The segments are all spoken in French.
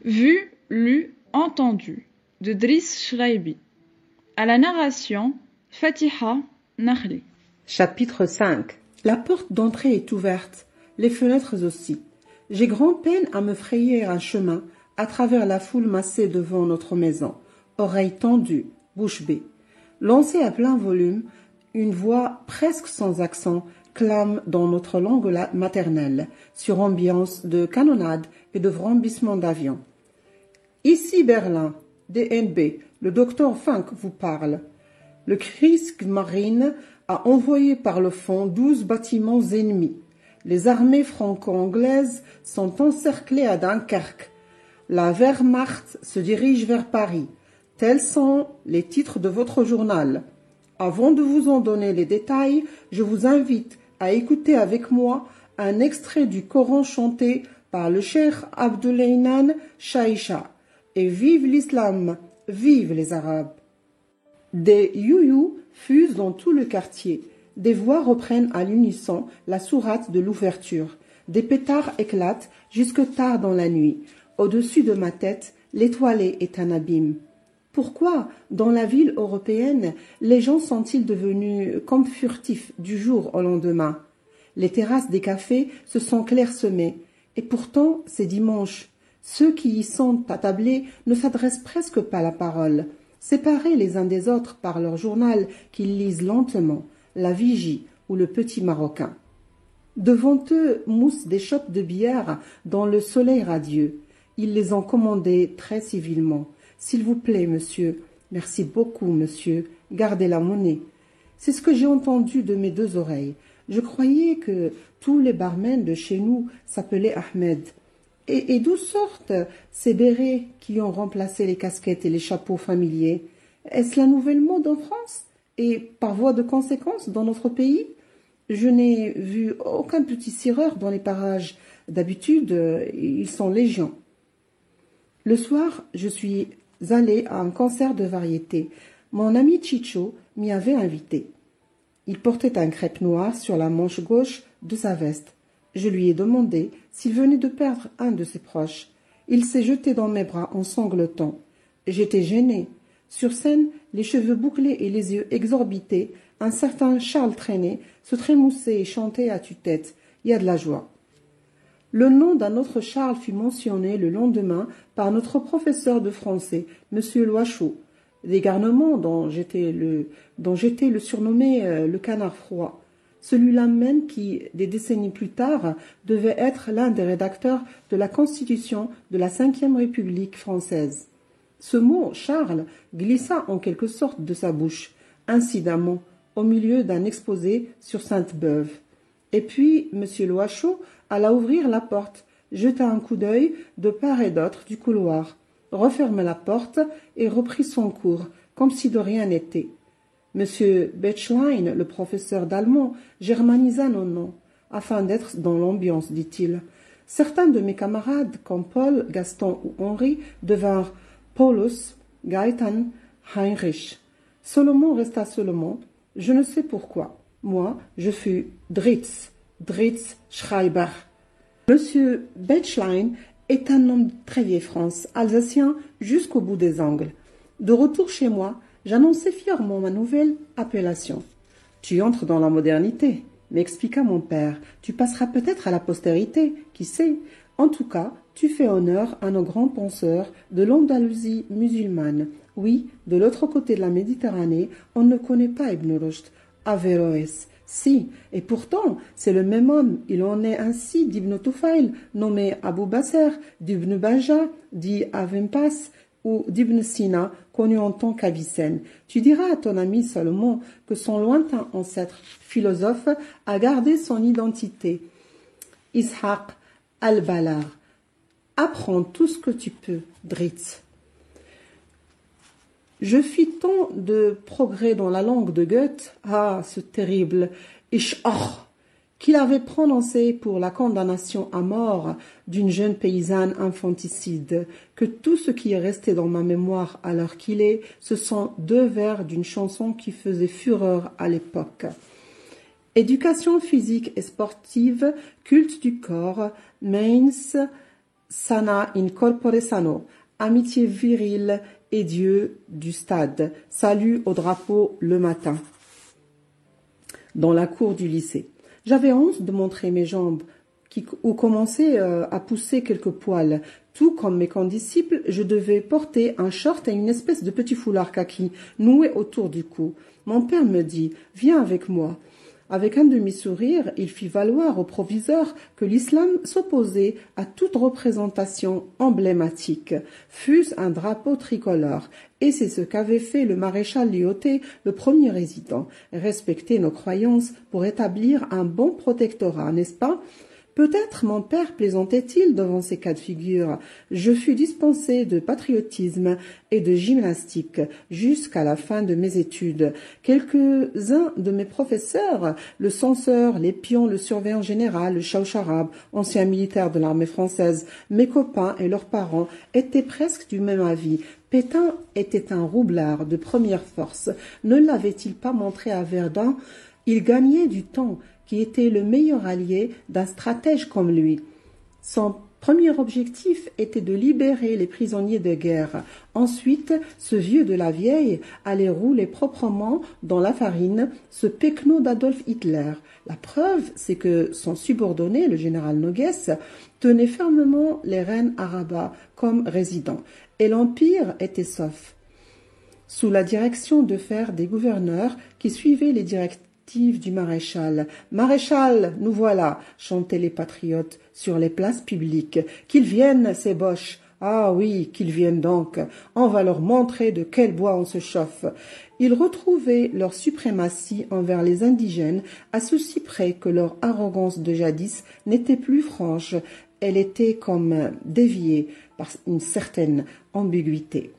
Vu, lu, entendu de Driss Shraibi. À la narration, Fatiha Nakhli. Chapitre 5. La porte d'entrée est ouverte, les fenêtres aussi. J'ai grand-peine à me frayer un chemin à travers la foule massée devant notre maison, oreilles tendues, bouche bée. Lancée à plein volume, une voix presque sans accent clame dans notre langue maternelle, sur ambiance de canonnade et de vrombissement d'avion. Ici Berlin, DNB, le docteur Funk vous parle. Le Kriegsmarine a envoyé par le fond 12 bâtiments ennemis. Les armées franco-anglaises sont encerclées à Dunkerque. La Wehrmacht se dirige vers Paris. Tels sont les titres de votre journal. Avant de vous en donner les détails, je vous invite à écouter avec moi un extrait du Coran chanté par le cheikh Abdulhaynan Shaïcha. Et vive l'islam, vive les Arabes. Des you-you fusent dans tout le quartier. Des voix reprennent à l'unisson la sourate de l'ouverture. Des pétards éclatent jusque tard dans la nuit. Au-dessus de ma tête, l'étoilé est un abîme. Pourquoi, dans la ville européenne, les gens sont-ils devenus comme furtifs du jour au lendemain? Les terrasses des cafés se sont clairsemées. Et pourtant, c'est dimanche. Ceux qui y sont attablés ne s'adressent presque pas la parole. Séparés les uns des autres par leur journal qu'ils lisent lentement, la Vigie ou le Petit Marocain. Devant eux moussent des chopes de bière dans le soleil radieux. Ils les ont commandées très civilement. « S'il vous plaît, monsieur. Merci beaucoup, monsieur. Gardez la monnaie. » C'est ce que j'ai entendu de mes deux oreilles. Je croyais que tous les barmen de chez nous s'appelaient Ahmed. Et d'où sortent ces bérets qui ont remplacé les casquettes et les chapeaux familiers? Est-ce la nouvelle mode en France et par voie de conséquence dans notre pays? Je n'ai vu aucun petit cireur dans les parages. D'habitude, ils sont légion. Le soir, je suis allée à un concert de variété. Mon ami Chicho m'y avait invité. Il portait un crêpe noir sur la manche gauche de sa veste. Je lui ai demandé s'il venait de perdre un de ses proches. Il s'est jeté dans mes bras en sanglotant. J'étais gênée. Sur scène, les cheveux bouclés et les yeux exorbités, un certain Charles Trenet se trémoussait et chantait à tue-tête. Il y a de la joie. Le nom d'un autre Charles fut mentionné le lendemain par notre professeur de français, M. Loichaud, des garnements dont j'étais le surnommé le canard froid. Celui-là même qui, des décennies plus tard, devait être l'un des rédacteurs de la Constitution de la Ve République française. Ce mot, Charles, glissa en quelque sorte de sa bouche, incidemment, au milieu d'un exposé sur Sainte-Beuve. Et puis, M. Loichaud alla ouvrir la porte, jeta un coup d'œil de part et d'autre du couloir, referma la porte et reprit son cours, comme si de rien n'était. Monsieur Betschlein, le professeur d'allemand, germanisa nos noms, afin d'être dans l'ambiance, dit-il. Certains de mes camarades, comme Paul, Gaston ou Henri, devinrent Paulus, Gaëtan, Heinrich. Solomon resta Solomon, je ne sais pourquoi. Moi, je fus Dritz Schreiber. Monsieur Betschlein est un homme très vieille France, alsacien jusqu'au bout des ongles. De retour chez moi, j'annonçai fièrement ma nouvelle appellation. « Tu entres dans la modernité », m'expliqua mon père. « Tu passeras peut-être à la postérité, qui sait. En tout cas, tu fais honneur à nos grands penseurs de l'Andalousie musulmane. Oui, de l'autre côté de la Méditerranée, on ne connaît pas Ibn Rushd, Averroès. Si, et pourtant, c'est le même homme. Il en est ainsi d'Ibn Tufail, nommé Abou Basser, d'Ibn Baja, dit Avempas, ou d'Ibn Sina, connu en tant qu'Avicenne. Tu diras à ton ami Salomon que son lointain ancêtre philosophe a gardé son identité. Ishaq al-Balar. Apprends tout ce que tu peux, Dritz. Je fis tant de progrès dans la langue de Goethe, ce terrible Ish-och, qu'il avait prononcé pour la condamnation à mort d'une jeune paysanne infanticide, que tout ce qui est resté dans ma mémoire à l'heure qu'il est, ce sont 2 vers d'une chanson qui faisait fureur à l'époque. Éducation physique et sportive, culte du corps, Mainz, sana in corpore sano, amitié virile et Dieu du stade, salut au drapeau le matin. Dans la cour du lycée. J'avais honte de montrer mes jambes où commençaient à pousser quelques poils. Tout comme mes condisciples, je devais porter un short et une espèce de petit foulard kaki noué autour du cou. Mon père me dit « Viens avec moi ». Avec un demi-sourire, il fit valoir au proviseur que l'islam s'opposait à toute représentation emblématique, fût-ce un drapeau tricolore. Et c'est ce qu'avait fait le maréchal Lyautey, le premier résident, respecter nos croyances pour établir un bon protectorat, n'est-ce pas ? Peut-être mon père plaisantait-il devant ces cas de figure. Je fus dispensé de patriotisme et de gymnastique jusqu'à la fin de mes études. Quelques-uns de mes professeurs, le censeur, l'épion, le surveillant général, le chaoucharab, ancien militaire de l'armée française, mes copains et leurs parents étaient presque du même avis. Pétain était un roublard de première force. Ne l'avait-il pas montré à Verdun ? Il gagnait du temps, qui était le meilleur allié d'un stratège comme lui. Son premier objectif était de libérer les prisonniers de guerre. Ensuite, ce vieux de la vieille allait rouler proprement dans la farine ce pecno d'Adolf Hitler. La preuve, c'est que son subordonné, le général Noguès, tenait fermement les rênes à Rabat comme résident, et l'Empire était sauf. Sous la direction de fer des gouverneurs qui suivaient les directives du maréchal. « Maréchal, nous voilà !» chantaient les patriotes sur les places publiques. « Qu'ils viennent, ces boches !»« Ah oui, qu'ils viennent donc. On va leur montrer de quel bois on se chauffe. » Ils retrouvaient leur suprématie envers les indigènes à ceci près que leur arrogance de jadis n'était plus franche. Elle était comme déviée par une certaine ambiguïté.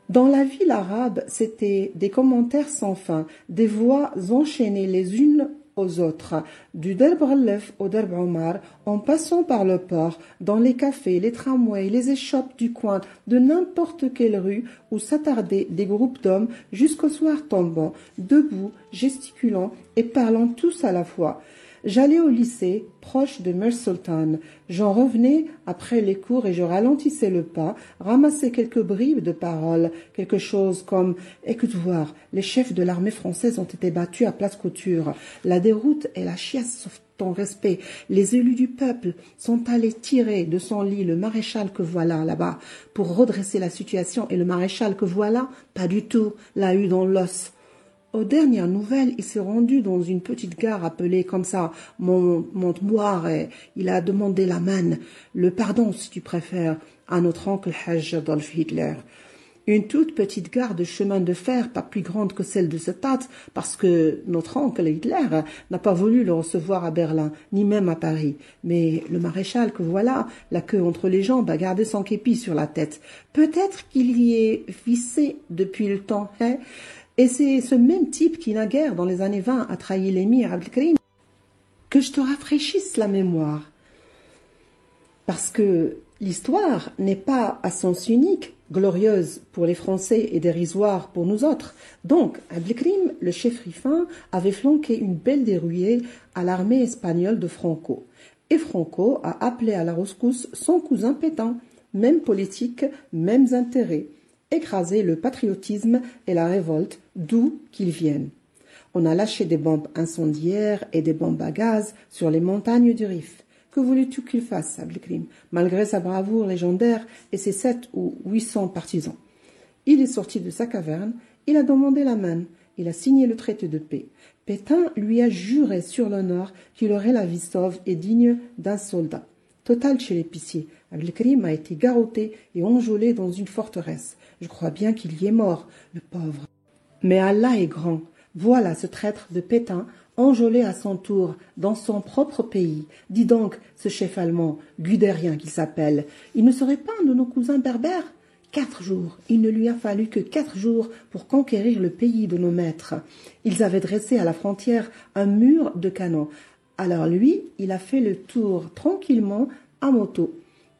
Dans la ville arabe, c'était des commentaires sans fin, des voix enchaînées les unes aux autres, du Derb Ghallef au Derb Omar, en passant par le port, dans les cafés, les tramways, les échoppes du coin, de n'importe quelle rue où s'attardaient des groupes d'hommes jusqu'au soir tombant, debout, gesticulant et parlant tous à la fois. J'allais au lycée, proche de Mer Sultan. J'en revenais après les cours et je ralentissais le pas, ramassais quelques bribes de paroles, quelque chose comme « Écoute voir, les chefs de l'armée française ont été battus à Place Couture. La déroute et la chiasse sauf ton respect. Les élus du peuple sont allés tirer de son lit le maréchal que voilà là-bas pour redresser la situation et le maréchal que voilà, pas du tout, l'a eu dans l'os. » Aux dernières nouvelles, il s'est rendu dans une petite gare appelée comme ça Montmoire et il a demandé la main, le pardon si tu préfères, à notre oncle Hajj Adolf Hitler. Une toute petite gare de chemin de fer, pas plus grande que celle de Stade, parce que notre oncle Hitler n'a pas voulu le recevoir à Berlin, ni même à Paris. Mais le maréchal que voilà, la queue entre les jambes, a gardé son képi sur la tête. Peut-être qu'il y est vissé depuis le temps, hein. Et c'est ce même type qui, naguère, dans les années 20, a trahi l'émir Abdelkrim. Que je te rafraîchisse la mémoire. Parce que l'histoire n'est pas à sens unique, glorieuse pour les Français et dérisoire pour nous autres. Donc, Abdelkrim, le chef rifin, avait flanqué une belle dérouillée à l'armée espagnole de Franco. Et Franco a appelé à la rescousse son cousin Pétain, même politique, mêmes intérêts. Écraser le patriotisme et la révolte, d'où qu'ils viennent. On a lâché des bombes incendiaires et des bombes à gaz sur les montagnes du Rif. Que voulais-tu qu'il fasse, Abdelkrim, malgré sa bravoure légendaire et ses 700 ou 800 partisans? Il est sorti de sa caverne, il a demandé la main, il a signé le traité de paix. Pétain lui a juré sur l'honneur qu'il aurait la vie sauve et digne d'un soldat. Total chez l'épicier, Abdelkrim a été garrotté et enjôlé dans une forteresse. Je crois bien qu'il y est mort, le pauvre. Mais Allah est grand. Voilà ce traître de Pétain, enjôlé à son tour dans son propre pays. Dis donc, ce chef allemand, Gudérien qu'il s'appelle, il ne serait pas un de nos cousins berbères? 4 jours. Il ne lui a fallu que 4 jours pour conquérir le pays de nos maîtres. Ils avaient dressé à la frontière un mur de canons. Alors lui, il a fait le tour tranquillement à moto.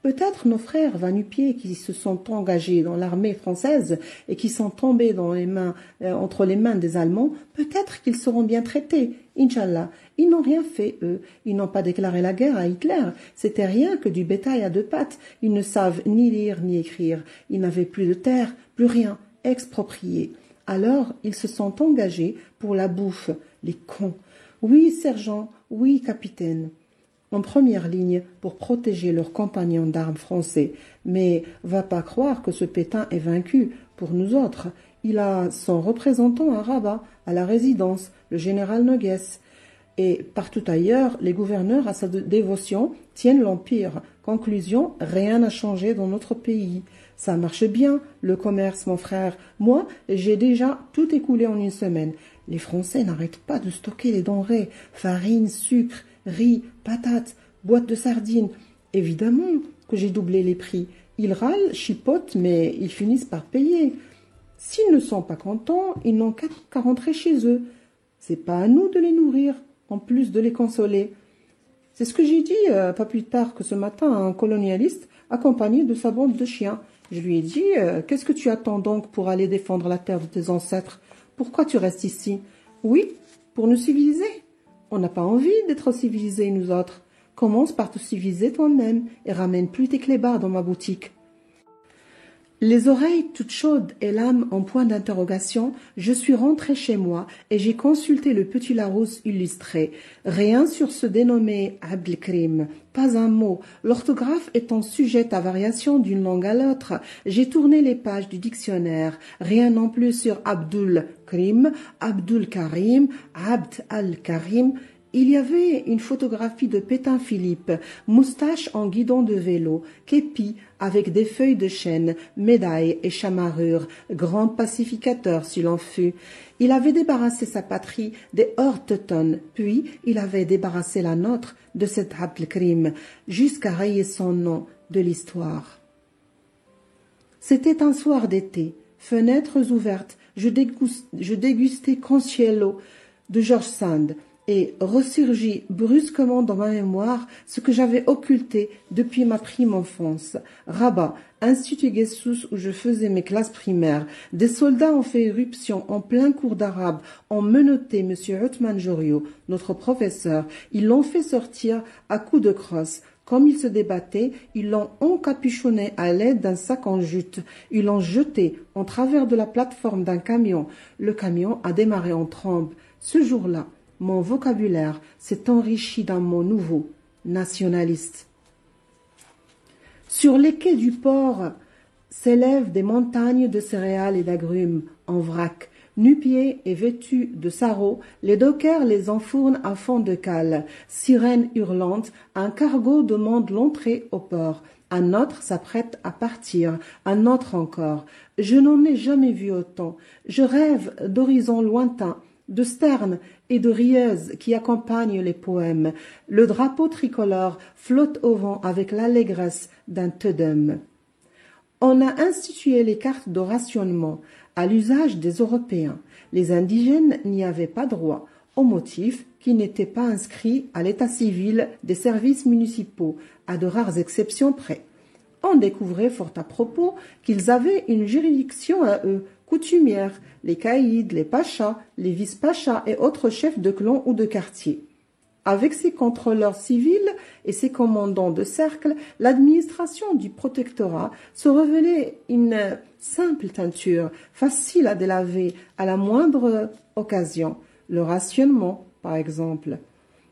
Peut-être nos frères va-nu-pieds qui se sont engagés dans l'armée française et qui sont tombés entre les mains des Allemands, peut-être qu'ils seront bien traités. Inch'Allah, ils n'ont rien fait, eux. Ils n'ont pas déclaré la guerre à Hitler. C'était rien que du bétail à deux pattes. Ils ne savent ni lire ni écrire. Ils n'avaient plus de terre, plus rien, expropriés. Alors, ils se sont engagés pour la bouffe. Les cons. Oui, sergent, oui, capitaine. En première ligne pour protéger leurs compagnons d'armes français. Mais va pas croire que ce Pétain est vaincu. Pour nous autres, il a son représentant à Rabat, à la résidence, le général Noguès. Et partout ailleurs, les gouverneurs à sa dévotion tiennent l'Empire. Conclusion, rien n'a changé dans notre pays. Ça marche bien, le commerce, mon frère. Moi, j'ai déjà tout écoulé en une semaine. Les Français n'arrêtent pas de stocker les denrées, farine, sucre, riz, patates, boîtes de sardines. Évidemment que j'ai doublé les prix. Ils râlent, chipotent, mais ils finissent par payer. S'ils ne sont pas contents, ils n'ont qu'à rentrer chez eux. C'est pas à nous de les nourrir, en plus de les consoler. C'est ce que j'ai dit pas plus tard que ce matin à un colonialiste accompagné de sa bande de chiens. Je lui ai dit « Qu'est-ce que tu attends donc pour aller défendre la terre de tes ancêtres? Pourquoi tu restes ici? » Oui, pour nous civiliser. On n'a pas envie d'être civilisés, nous autres. Commence par te civiliser toi-même et ramène plus tes clébards dans ma boutique. Les oreilles toutes chaudes et l'âme en point d'interrogation, je suis rentrée chez moi et j'ai consulté le petit Larousse illustré. Rien sur ce dénommé Abdelkrim, pas un mot. L'orthographe étant sujette à variation d'une langue à l'autre, j'ai tourné les pages du dictionnaire. Rien non plus sur Abdul Krim, Abdul Karim, Abd al-Karim. Il y avait une photographie de Pétain Philippe, moustache en guidon de vélo, képi avec des feuilles de chêne, médailles et chamarrures, grand pacificateur s'il en fut. Il avait débarrassé sa patrie des hors-teutones, puis il avait débarrassé la nôtre de cet Abdelkrim, jusqu'à rayer son nom de l'histoire. C'était un soir d'été, fenêtres ouvertes, je dégustais Conciello de George Sand, et ressurgit brusquement dans ma mémoire ce que j'avais occulté depuis ma prime enfance. Rabat, Institut Guessous où je faisais mes classes primaires. Des soldats ont fait éruption en plein cours d'arabe, ont menotté M. Othman Joriot, notre professeur. Ils l'ont fait sortir à coups de crosse. Comme il se débattait, ils l'ont encapuchonné à l'aide d'un sac en jute. Ils l'ont jeté en travers de la plateforme d'un camion. Le camion a démarré en trombe. Ce jour-là, mon vocabulaire s'est enrichi d'un mot nouveau, nationaliste. Sur les quais du port s'élèvent des montagnes de céréales et d'agrumes en vrac. Nu-pieds et vêtus de sarraux, les dockers les enfournent à fond de cale. Sirène hurlante, un cargo demande l'entrée au port. Un autre s'apprête à partir, un autre encore. Je n'en ai jamais vu autant. Je rêve d'horizons lointains, de sternes et de rieuses qui accompagnent les poèmes. Le drapeau tricolore flotte au vent avec l'allégresse d'un Te-Deum. On a institué les cartes de rationnement à l'usage des Européens. Les indigènes n'y avaient pas droit, au motif qu'ils n'étaient pas inscrits à l'état civil des services municipaux, à de rares exceptions près. On découvrait fort à propos qu'ils avaient une juridiction à eux, coutumière, les caïds, les pachas, les vice-pachas et autres chefs de clan ou de quartier. Avec ses contrôleurs civils et ses commandants de cercle, l'administration du protectorat se révélait une simple teinture, facile à délaver à la moindre occasion. Le rationnement, par exemple.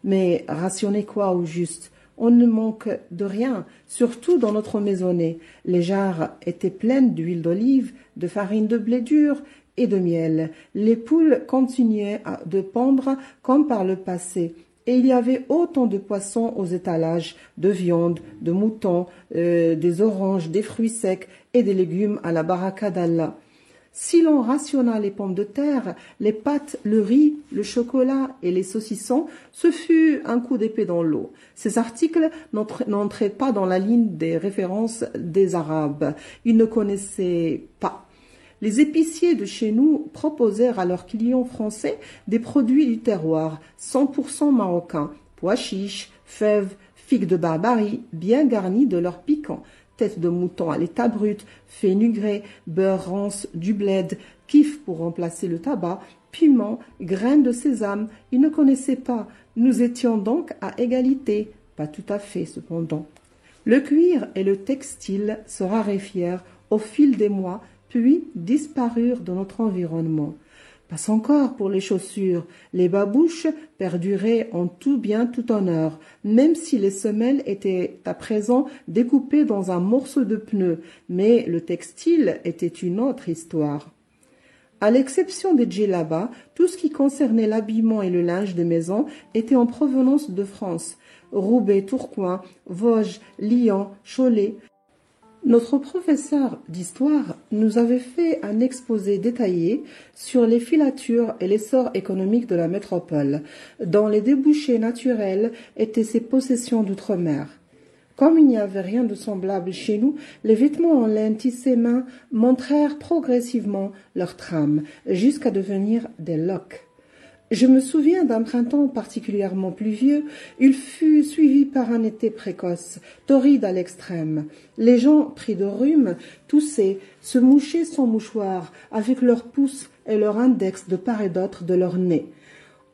Mais rationner quoi au juste? On ne manque de rien, surtout dans notre maisonnée. Les jarres étaient pleines d'huile d'olive, de farine de blé dur et de miel. Les poules continuaient de pondre comme par le passé. Et il y avait autant de poissons aux étalages, de viande, de moutons, des oranges, des fruits secs et des légumes à la baraka d'Allah. Si l'on rationna les pommes de terre, les pâtes, le riz, le chocolat et les saucissons, ce fut un coup d'épée dans l'eau. Ces articles n'entraient pas dans la ligne des références des Arabes. Ils ne connaissaient pas. Les épiciers de chez nous proposèrent à leurs clients français des produits du terroir, 100% marocains, pois chiches, fèves, figues de Barbarie bien garnies de leur piquant, tête de mouton à l'état brut, fenugrec, beurre rance du bled, kif pour remplacer le tabac, piment, graines de sésame. Ils ne connaissaient pas. Nous étions donc à égalité. Pas tout à fait, cependant. Le cuir et le textile se raréfièrent au fil des mois, puis disparurent de notre environnement. Passe encore pour les chaussures. Les babouches perduraient en tout bien tout honneur, même si les semelles étaient à présent découpées dans un morceau de pneu. Mais le textile était une autre histoire. À l'exception des djellabas, tout ce qui concernait l'habillement et le linge de maison était en provenance de France. Roubaix, Tourcoing, Vosges, Lyon, Cholet. Notre professeur d'histoire nous avait fait un exposé détaillé sur les filatures et l'essor économique de la métropole, dont les débouchés naturels étaient ses possessions d'outre-mer. Comme il n'y avait rien de semblable chez nous, les vêtements en laine tissés main montrèrent progressivement leur trame, jusqu'à devenir des loques. Je me souviens d'un printemps particulièrement pluvieux. Il fut suivi par un été précoce, torride à l'extrême. Les gens, pris de rhume, toussaient, se mouchaient sans mouchoir, avec leurs pouces et leur index de part et d'autre de leur nez.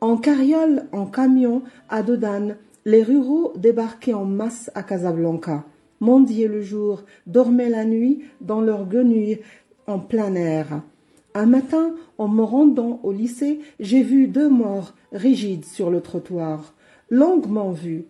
En carriole, en camion, à dos d'âne, les ruraux débarquaient en masse à Casablanca, mendiaient le jour, dormaient la nuit dans leurs guenilles en plein air. Un matin, en me rendant au lycée, j'ai vu 2 morts rigides sur le trottoir, longuement vus.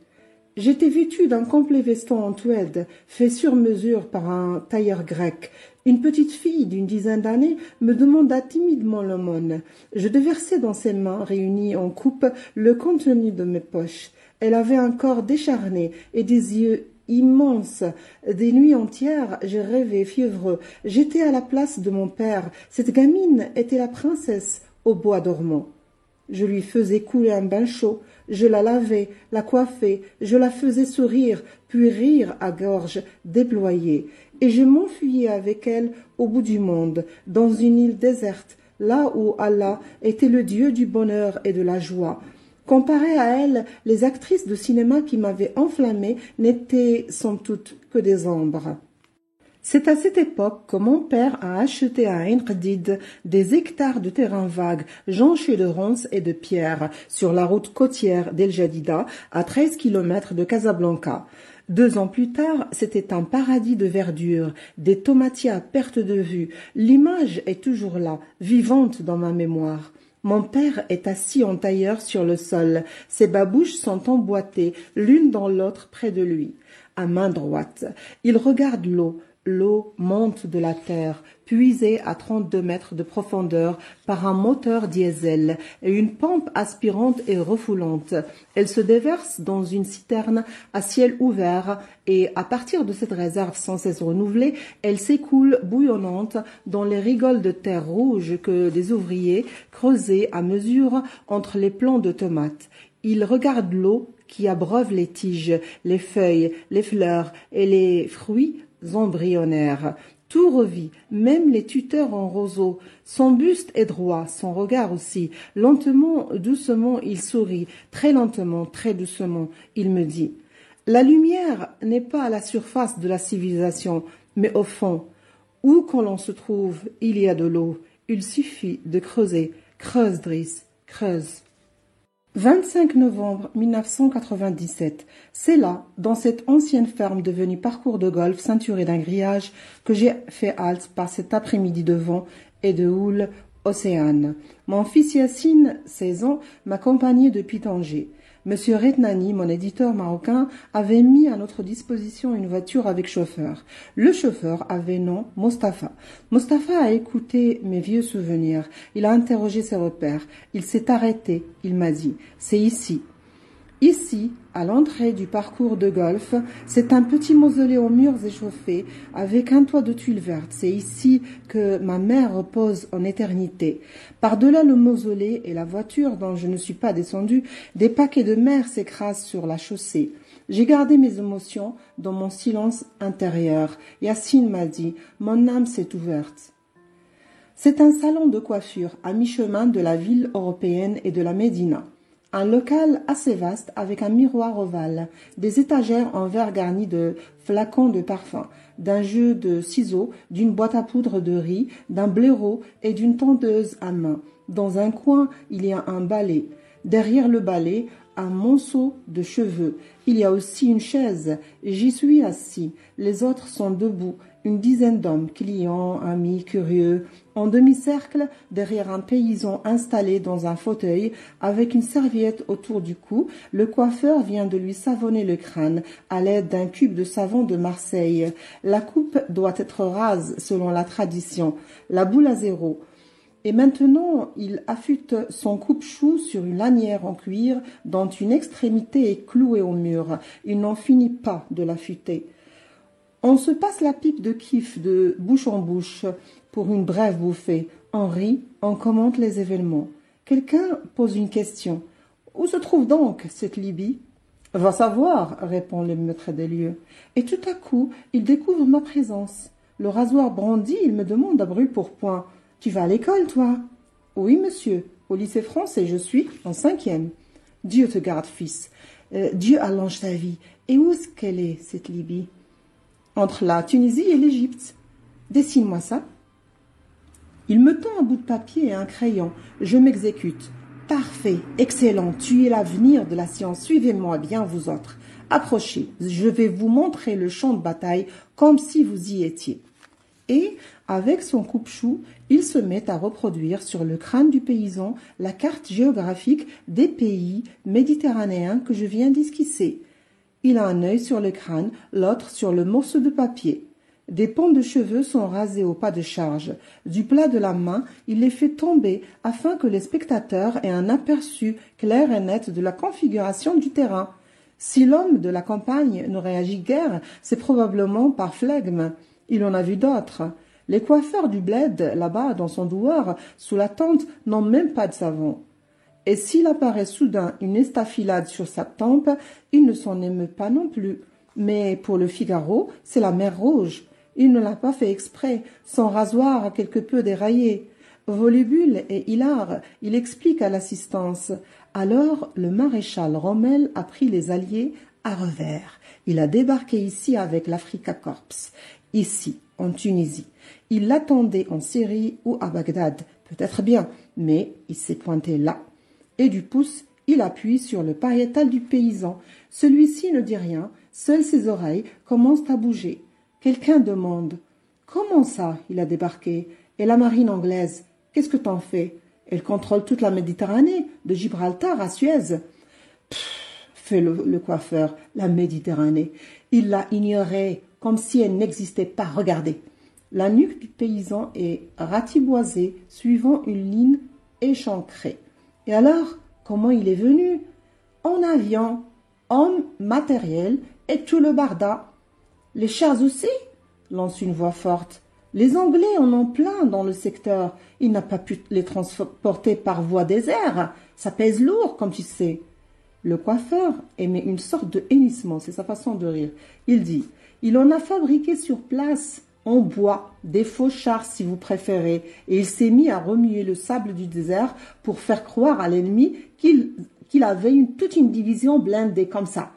J'étais vêtue d'un complet veston en tweed, fait sur mesure par un tailleur grec. Une petite fille d'une dizaine d'années me demanda timidement l'aumône. Je déversai dans ses mains réunies en coupe le contenu de mes poches. Elle avait un corps décharné et des yeux immense. Des nuits entières, j'ai rêvé fiévreux. J'étais à la place de mon père. Cette gamine était la princesse au bois dormant. Je lui faisais couler un bain chaud. Je la lavais, la coiffais. Je la faisais sourire, puis rire à gorge déployée. Et je m'enfuyais avec elle au bout du monde, dans une île déserte, là où Allah était le Dieu du bonheur et de la joie. Comparé à elle, les actrices de cinéma qui m'avaient enflammée n'étaient sans doute que des ombres. C'est à cette époque que mon père a acheté à Ain Qdid des hectares de terrain vague, jonchés de ronces et de pierres, sur la route côtière d'El Jadida, à 13 kilomètres de Casablanca. 2 ans plus tard, c'était un paradis de verdure, des tomatiers à perte de vue. L'image est toujours là, vivante dans ma mémoire. Mon père est assis en tailleur sur le sol. Ses babouches sont emboîtées, l'une dans l'autre près de lui. À main droite, il regarde l'eau. L'eau monte de la terre, puisée à 32 mètres de profondeur par un moteur diesel et une pompe aspirante et refoulante. Elle se déverse dans une citerne à ciel ouvert et, à partir de cette réserve sans cesse renouvelée, elle s'écoule bouillonnante dans les rigoles de terre rouge que des ouvriers creusaient à mesure entre les plants de tomates. Il regarde l'eau qui abreuve les tiges, les feuilles, les fleurs et les fruits embryonnaires. Tout revit, même les tuteurs en roseau. Son buste est droit, son regard aussi. Lentement, doucement, il sourit. Très lentement, très doucement, il me dit « La lumière n'est pas à la surface de la civilisation, mais au fond. Où qu'on l'on se trouve, il y a de l'eau. Il suffit de creuser. Creuse, Driss, creuse. » 25 novembre 1997. C'est là, dans cette ancienne ferme devenue parcours de golf ceinturée d'un grillage, que j'ai fait halte par cet après-midi de vent et de houle océane. Mon fils Yassine, 16 ans, m'accompagnait depuis Tanger. Monsieur Retnani, mon éditeur marocain, avait mis à notre disposition une voiture avec chauffeur. Le chauffeur avait nom Mustapha. Mustapha a écouté mes vieux souvenirs. Il a interrogé ses repères. Il s'est arrêté. Il m'a dit « C'est ici ». Ici, à l'entrée du parcours de golf, c'est un petit mausolée aux murs échauffés avec un toit de tuiles vertes. C'est ici que ma mère repose en éternité. Par-delà le mausolée et la voiture dont je ne suis pas descendue, des paquets de mer s'écrasent sur la chaussée. J'ai gardé mes émotions dans mon silence intérieur. Yassine m'a dit « Mon âme s'est ouverte ». C'est un salon de coiffure à mi-chemin de la ville européenne et de la Médina. Un local assez vaste avec un miroir ovale, des étagères en verre garnies de flacons de parfum, d'un jeu de ciseaux, d'une boîte à poudre de riz, d'un blaireau et d'une tondeuse à main. Dans un coin, il y a un balai. Derrière le balai, un monceau de cheveux. Il y a aussi une chaise. J'y suis assis. Les autres sont debout. Une dizaine d'hommes, clients, amis, curieux, en demi-cercle derrière un paysan installé dans un fauteuil avec une serviette autour du cou. Le coiffeur vient de lui savonner le crâne à l'aide d'un cube de savon de Marseille. La coupe doit être rase selon la tradition. La boule à zéro. Et maintenant, il affûte son coupe-chou sur une lanière en cuir dont une extrémité est clouée au mur. Il n'en finit pas de l'affûter. On se passe la pipe de kiff de bouche en bouche pour une brève bouffée. On rit, on commente les événements. Quelqu'un pose une question. Où se trouve donc cette Libye? Va savoir, répond le maître des lieux. Et tout à coup, il découvre ma présence. Le rasoir brandi, il me demande à brûle-pourpoint. Tu vas à l'école, toi? Oui, monsieur. Au lycée français, je suis en 5e. Dieu te garde, fils. Dieu allonge ta vie. Et où est-ce qu'elle est, cette Libye? Entre la Tunisie et l'Égypte. Dessine-moi ça. Il me tend un bout de papier et un crayon. Je m'exécute. Parfait, excellent, tu es l'avenir de la science. Suivez-moi bien, vous autres. Approchez, je vais vous montrer le champ de bataille comme si vous y étiez. Et, avec son coupe-chou, il se met à reproduire sur le crâne du paysan la carte géographique des pays méditerranéens que je viens d'esquisser. Il a un œil sur le crâne, l'autre sur le morceau de papier. Des pans de cheveux sont rasés au pas de charge. Du plat de la main, il les fait tomber afin que les spectateurs aient un aperçu clair et net de la configuration du terrain. Si l'homme de la campagne ne réagit guère, c'est probablement par flegme. Il en a vu d'autres. Les coiffeurs du bled, là-bas, dans son douar, sous la tente, n'ont même pas de savon. Et s'il apparaît soudain une estafilade sur sa tempe, il ne s'en émeut pas non plus. Mais pour le Figaro, c'est la mer Rouge. Il ne l'a pas fait exprès, son rasoir a quelque peu déraillé. Volubile et hilar, il explique à l'assistance. Alors, le maréchal Rommel a pris les Alliés à revers. Il a débarqué ici avec l'Africa Corps. Ici, en Tunisie. Il l'attendait en Syrie ou à Bagdad, peut-être bien, mais il s'est pointé là. Et du pouce, il appuie sur le pariétal du paysan. Celui-ci ne dit rien, seules ses oreilles commencent à bouger. Quelqu'un demande. Comment ça, il a débarqué? Et la marine anglaise, qu'est-ce que t'en fais? Elle contrôle toute la Méditerranée, de Gibraltar à Suez. Pfff, fait le coiffeur, la Méditerranée. Il l'a ignorée, comme si elle n'existait pas. Regardez. La nuque du paysan est ratiboisée, suivant une ligne échancrée. Et alors, comment il est venu? En avion, homme, matériel et tout le barda. Les chars aussi? Lance une voix forte. Les Anglais en ont plein dans le secteur. Il n'a pas pu les transporter par voie des airs. Ça pèse lourd, comme tu sais. Le coiffeur émet une sorte de hennissement, c'est sa façon de rire. Il dit, il en a fabriqué sur place, en bois, des faux chars si vous préférez, et il s'est mis à remuer le sable du désert pour faire croire à l'ennemi qu'il avait toute une division blindée comme ça.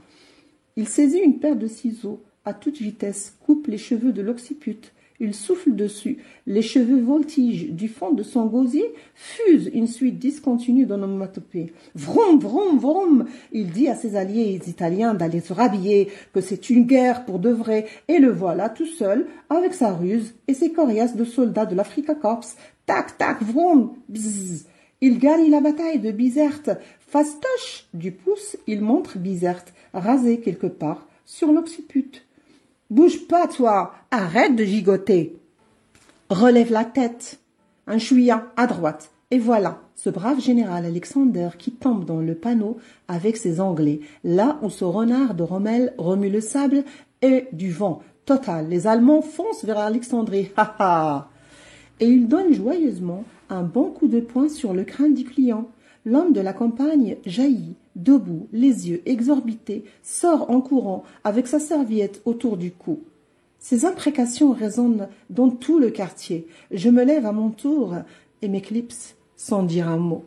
Il saisit une paire de ciseaux, à toute vitesse, coupe les cheveux de l'occiput. Il souffle dessus. Les cheveux voltigent. Du fond de son gosier fuse une suite discontinue d'onomatopées. Vroom, vroom, vroom. Il dit à ses alliés italiens d'aller se rhabiller, que c'est une guerre pour de vrai. Et le voilà tout seul, avec sa ruse et ses coriaces de soldats de l'Africa Corps. Tac, tac, vroom, bzzz. Il gagne la bataille de Bizerte. Fastoche du pouce, il montre Bizerte, rasé quelque part, sur l'occiput. Bouge pas, toi, arrête de gigoter. Relève la tête, un chouïa à droite, et voilà, ce brave général Alexander qui tombe dans le panneau avec ses Anglais, là où ce renard de Rommel remue le sable et du vent total. Les Allemands foncent vers Alexandrie, ha ha. Et il donne joyeusement un bon coup de poing sur le crâne du client. L'homme de la campagne jaillit, debout, les yeux exorbités, sort en courant avec sa serviette autour du cou. Ces imprécations résonnent dans tout le quartier. Je me lève à mon tour et m'éclipse sans dire un mot.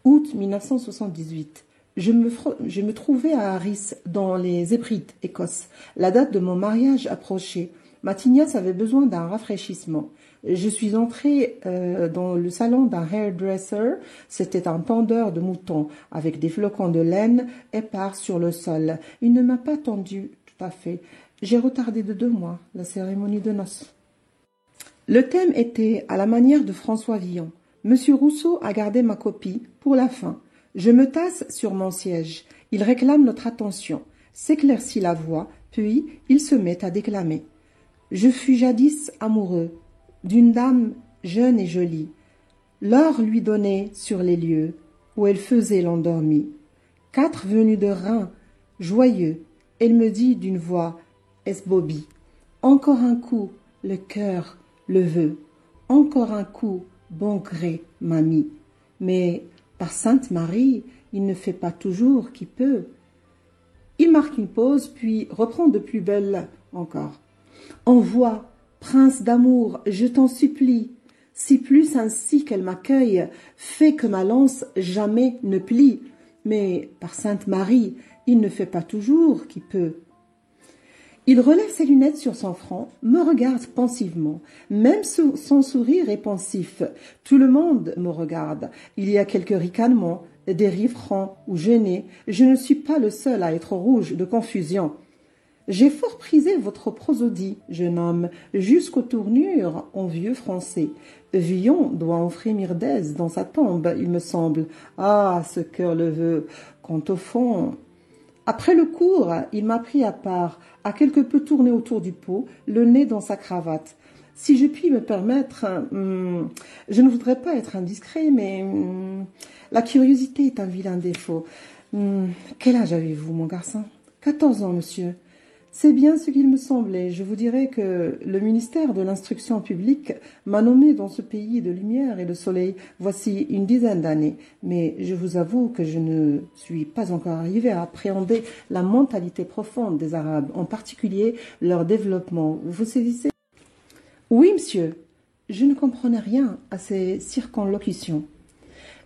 Août 1978. Je me trouvais à Harris, dans les Hébrides, Écosse. La date de mon mariage approchait. Ma tignasse avait besoin d'un rafraîchissement. Je suis entrée dans le salon d'un hairdresser. C'était un tondeur de moutons, avec des flocons de laine épars sur le sol. Il ne m'a pas tendu tout à fait. J'ai retardé de 2 mois la cérémonie de noces. Le thème était à la manière de François Villon. Monsieur Rousseau a gardé ma copie pour la fin. Je me tasse sur mon siège. Il réclame notre attention. S'éclaircit la voix, puis il se met à déclamer. Je fus jadis amoureux d'une dame jeune et jolie. L'or lui donnait sur les lieux où elle faisait l'endormie. 4 venus de Reims, joyeux, elle me dit d'une voix esbobie. Encore un coup, le cœur le veut. Encore un coup, bon gré, mamie. Mais par Sainte Marie, il ne fait pas toujours qui peut. Il marque une pause, puis reprend de plus belle encore. Envoie, prince d'amour, je t'en supplie, si plus ainsi qu'elle m'accueille, fais que ma lance jamais ne plie. Mais par Sainte Marie, il ne fait pas toujours qui peut. Il relève ses lunettes sur son front, me regarde pensivement. Même son sourire est pensif. Tout le monde me regarde. Il y a quelques ricanements, des rires francs ou gênés. Je ne suis pas le seul à être rouge de confusion. J'ai fort prisé votre prosodie, jeune homme, jusqu'aux tournures en vieux français. Villon doit en frémir d'aise dans sa tombe, il me semble. Ah, ce cœur le veut. Quant au fond... Après le cours, il m'a pris à part, a quelque peu tourné autour du pot, le nez dans sa cravate. Si je puis me permettre, je ne voudrais pas être indiscret, mais la curiosité est un vilain défaut. Quel âge avez-vous, mon garçon? 14 ans, monsieur. C'est bien ce qu'il me semblait. Je vous dirais que le ministère de l'Instruction publique m'a nommé dans ce pays de lumière et de soleil voici une dizaine d'années. Mais je vous avoue que je ne suis pas encore arrivé à appréhender la mentalité profonde des Arabes, en particulier leur développement. Vous saisissez? Oui, monsieur. Je ne comprenais rien à ces circonlocutions.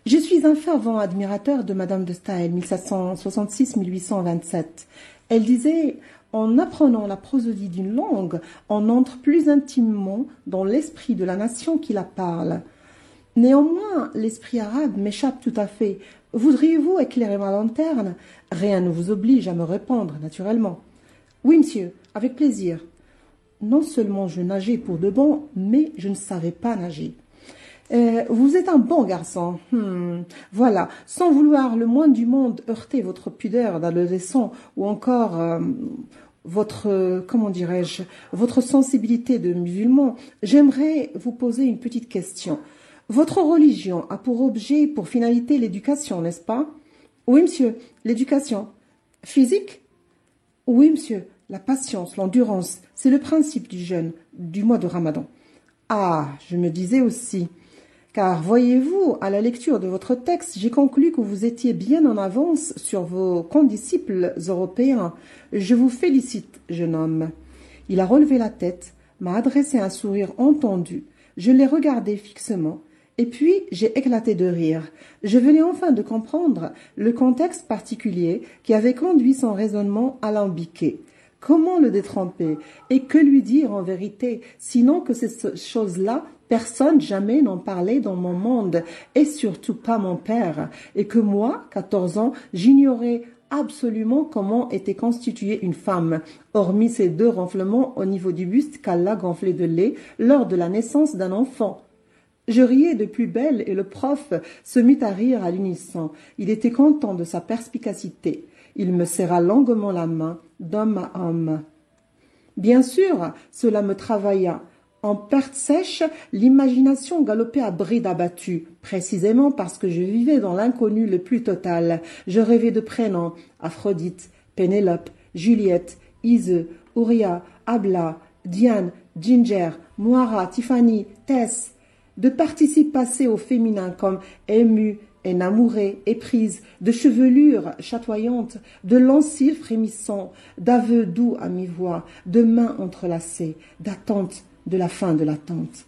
Je suis un fervent admirateur de Madame de Staël, 1766-1827. Elle disait... En apprenant la prosodie d'une langue, on entre plus intimement dans l'esprit de la nation qui la parle. Néanmoins, l'esprit arabe m'échappe tout à fait. Voudriez-vous éclairer ma lanterne? Rien ne vous oblige à me répondre, naturellement. Oui, monsieur, avec plaisir. Non seulement je nageais pour de bon, mais je ne savais pas nager. Vous êtes un bon garçon. Voilà, sans vouloir le moins du monde heurter votre pudeur d'adolescent ou encore votre, comment dirais-je, votre sensibilité de musulman, j'aimerais vous poser une petite question. Votre religion a pour objet, pour finalité, l'éducation, n'est-ce pas? Oui, monsieur, l'éducation. Physique? Oui, monsieur, la patience, l'endurance, c'est le principe du jeûne, du mois de Ramadan. Ah, je me disais aussi... Car, voyez-vous, à la lecture de votre texte, j'ai conclu que vous étiez bien en avance sur vos condisciples européens. Je vous félicite, jeune homme. Il a relevé la tête, m'a adressé un sourire entendu. Je l'ai regardé fixement, et puis j'ai éclaté de rire. Je venais enfin de comprendre le contexte particulier qui avait conduit son raisonnement alambiqué. Comment le détremper? Et que lui dire en vérité, sinon que ces choses-là, personne jamais n'en parlait dans mon monde, et surtout pas mon père, et que moi, 14 ans, j'ignorais absolument comment était constituée une femme, hormis ces 2 renflements au niveau du buste qu'Allah gonflait de lait lors de la naissance d'un enfant. Je riais de plus belle et le prof se mit à rire à l'unisson. Il était content de sa perspicacité. Il me serra longuement la main, d'homme à homme. Bien sûr, cela me travailla. En perte sèche, l'imagination galopait à bride abattue, précisément parce que je vivais dans l'inconnu le plus total. Je rêvais de prénoms, Aphrodite, Pénélope, Juliette, Ise, Ouria, Abla, Diane, Ginger, Moira, Tiffany, Tess, de participes passés au féminin comme ému, énamourée, éprise, de chevelure chatoyante, de longs cils frémissants, d'aveux doux à mi-voix, de mains entrelacées, d'attente de la fin de l'attente.